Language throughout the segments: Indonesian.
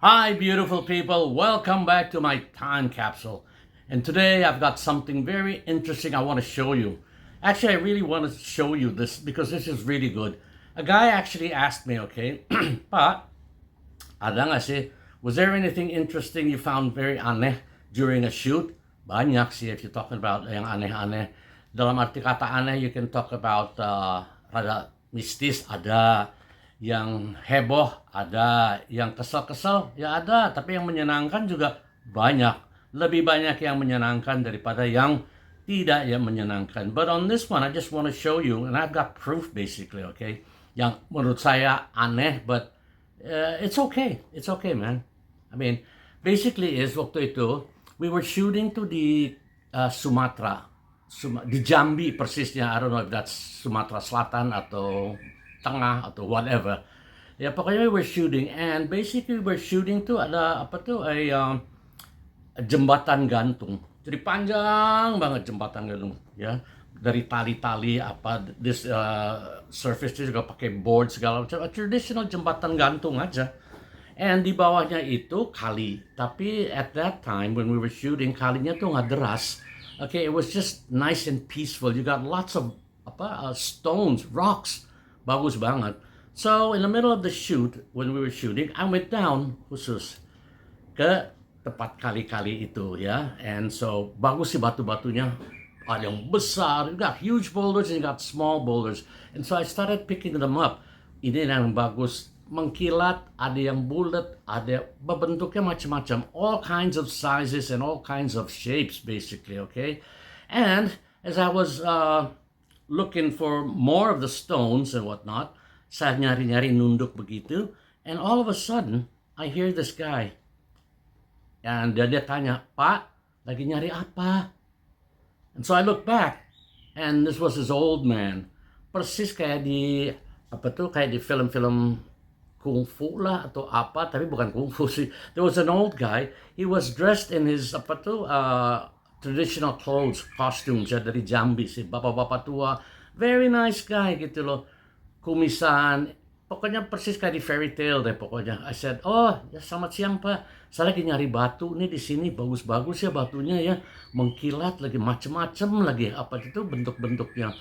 Hi, beautiful people. Welcome back to my time capsule. And today I've got something very interesting I want to show you. Actually, I really want to show you this because this is really good. A guy actually asked me, okay, Pak, ada nggak sih, was there anything interesting you found very aneh during a shoot? Banyak sih if you're talking about yang aneh-aneh. Dalam arti kata aneh, you can talk about rada mistis, ada yang heboh, ada yang kesel-kesel, ya ada, tapi yang menyenangkan juga banyak. Lebih banyak yang menyenangkan daripada yang tidak yang menyenangkan. But on this one, I just want to show you, and I've got proof basically, okay? Yang menurut saya aneh, but it's okay. It's okay, man. I mean, basically is waktu itu, we were shooting to the Sumatera. Di Jambi persisnya. I don't know if that's Sumatera Selatan atau Tengah atau whatever. Ya pokoknya we were shooting and basically we were shooting tuh ada apa tuh jembatan gantung. Jadi panjang banget jembatan gantung ya. Dari tali-tali apa this surface juga pakai board segala macam. A traditional jembatan gantung aja. And di bawahnya itu kali. Tapi at that time when we were shooting kalinya tuh nggak deras. Okay, it was just nice and peaceful. You got lots of stones, rocks. Bagus banget. So in the middle of the shoot, when we were shooting, I went down khusus ke tempat kali-kali itu ya. And so bagus sih batu-batunya. Ada yang besar, you got huge boulders and you got small boulders. And so I started picking them up. Ini yang bagus, mengkilat, ada yang bulat, ada bentuknya macam-macam. All kinds of sizes and all kinds of shapes basically, okay? And as I was looking for more of the stones and whatnot, saya nyari-nyari nunduk begitu, and all of a sudden, I hear this guy. And dia tanya, Pak, lagi nyari apa? And so I look back, and this was his old man. Persis kayak di, apa tuh, kayak di film-film kungfu lah atau apa, tapi bukan kungfu sih. There was an old guy, he was dressed in his, apa tuh, traditional clothes, costumes ya, dari Jambi sih, bapak-bapak tua. Very nice guy gitu loh. Kumisan, pokoknya persis kayak di fairy tale deh pokoknya. I said, oh ya selamat siang pak, saya lagi nyari batu nih di sini, bagus-bagus ya batunya ya, mengkilat lagi macem-macem lagi apa itu bentuk-bentuknya.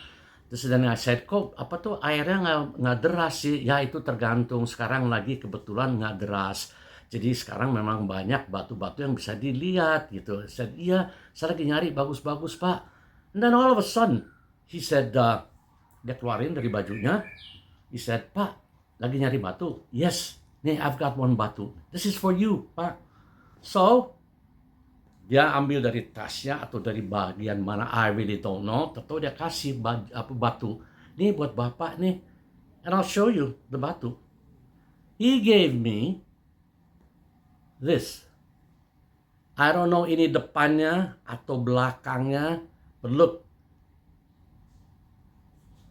Terus dan I said, kok apa tuh airnya nggak deras sih? Ya itu tergantung, sekarang lagi kebetulan nggak deras. Jadi sekarang memang banyak batu-batu yang bisa dilihat gitu. I said, iya saya lagi nyari bagus-bagus pak. And then all of a sudden, he said, dia keluarin dari bajunya. He said, Pak, lagi nyari batu? Yes, nih I've got one batu. This is for you, Pak. So, dia ambil dari tasnya atau dari bagian mana, I really don't know. Tentu dia kasih batu. Nih buat Bapak nih. And I'll show you the batu. He gave me this. I don't know ini depannya atau belakangnya. But look,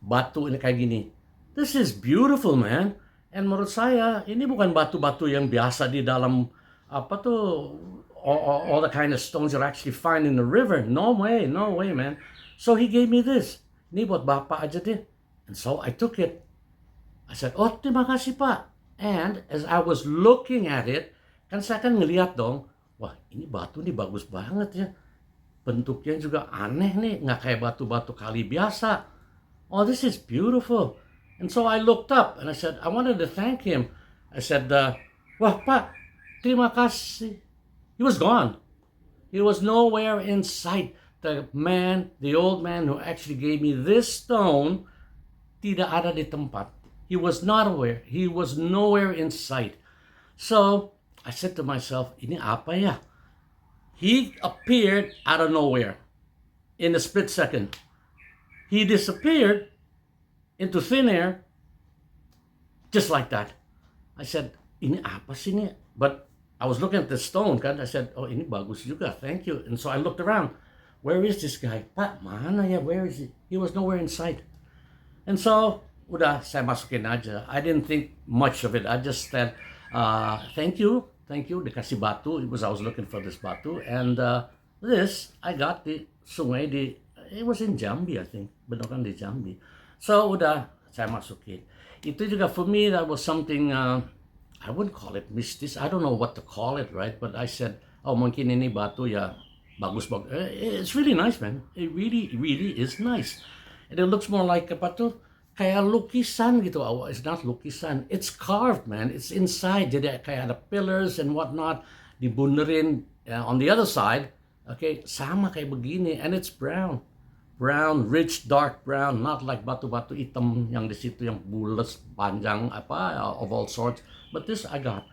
batu ini kayak gini. This is beautiful, man. And menurut saya ini bukan batu-batu yang biasa di dalam apa tuh all the kind of stones you'll actually find in the river. No way, no way, man. So he gave me this. Ini buat bapak aja deh. And so I took it. I said, oh terima kasih pak. And as I was looking at it, kan saya kan ngeliat dong, wah ini batu nih bagus banget ya. Bentuknya juga aneh nih, nggak kayak batu-batu kali biasa. Oh, this is beautiful. And so I looked up and I said, I wanted to thank him. I said, wah Pak, terima kasih. He was gone. He was nowhere in sight. The man, the old man who actually gave me this stone, tidak ada di tempat. He was not aware. He was nowhere in sight. So I said to myself, ini apa ya? He appeared out of nowhere in a split second. He disappeared into thin air just like that. I said, ini apa sih ini? But I was looking at the stone kan. I said, oh ini bagus juga, thank you. And so I looked around. Where is this guy? Pak, mana ya? Where is he? He was nowhere in sight. And so, udah saya masukin aja. I didn't think much of it. I just said, thank you. Dikasih batu, because I was looking for this batu. And this, I got di sungai di, it was in Jambi, I think. Beneran di Jambi. So, udah saya masukin. Itu juga for me, that was something I wouldn't call it mistis. I don't know what to call it, right? But I said, oh, mungkin ini batu ya bagus bagus. It's really nice, man. It really really is nice. And it looks more like apa tuh? Kayak lukisan gitu. Oh, it's not lukisan. It's carved, man. It's inside. Jadi kayak ada pillars and whatnot dibunderin on the other side. Okay, sama kayak begini, and it's brown. Brown, rich, dark brown, not like batu-batu hitam yang di situ yang bulat, panjang, apa, of all sorts. But this I got.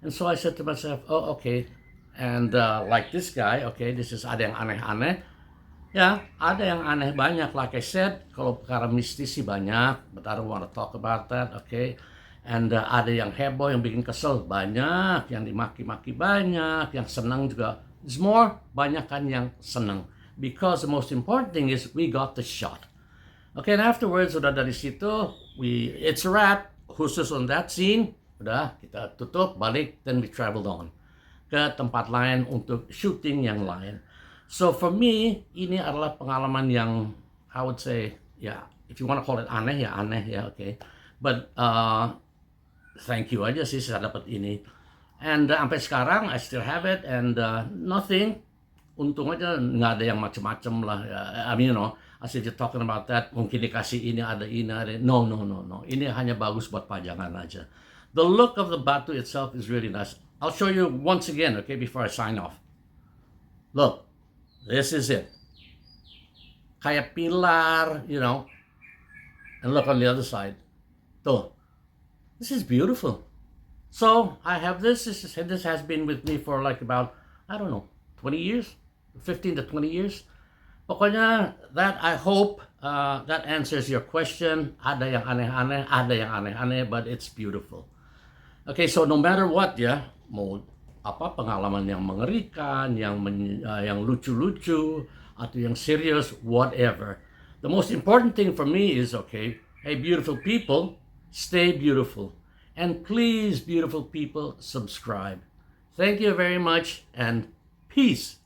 And so I said to myself, oh, okay. And like this guy, okay, this is ada yang aneh-aneh. Ya, ada yang aneh banyak. Like I said, kalau perkara mistis sih banyak. But I don't want to talk about that, okay. And ada yang heboh, yang bikin kesel, banyak. Yang dimaki-maki banyak. Yang senang juga. It's more, banyak kan yang senang. Because the most important thing is we got the shot. Okay, and afterwards, udah dari situ, it's a wrap. Khusus on that scene, udah kita tutup, balik, then we traveled on ke tempat lain untuk shooting yang lain. So for me, ini adalah pengalaman yang, I would say, yeah, if you want to call it aneh, ya, okay. But thank you aja sih saya dapat ini. And sampai sekarang, I still have it, and nothing. Untung aja nggak ada yang macem-macem lah. I mean, as if you're talking about that, mungkin dikasih ini, ada. No. Ini hanya bagus buat pajangan aja. The look of the batu itself is really nice. I'll show you once again, okay, before I sign off. Look, this is it. Kayak pilar, and look on the other side. Tuh. This is beautiful. So, I have this. This has been with me for like about, I don't know, 20 years? 15 to 20 years. Pokoknya, that I hope that answers your question. Ada yang aneh-aneh, but it's beautiful. Okay, so no matter what ya, mau apa pengalaman yang mengerikan, yang lucu-lucu, atau yang serious, whatever. The most important thing for me is, okay, hey, beautiful people, stay beautiful. And please, beautiful people, subscribe. Thank you very much, and peace.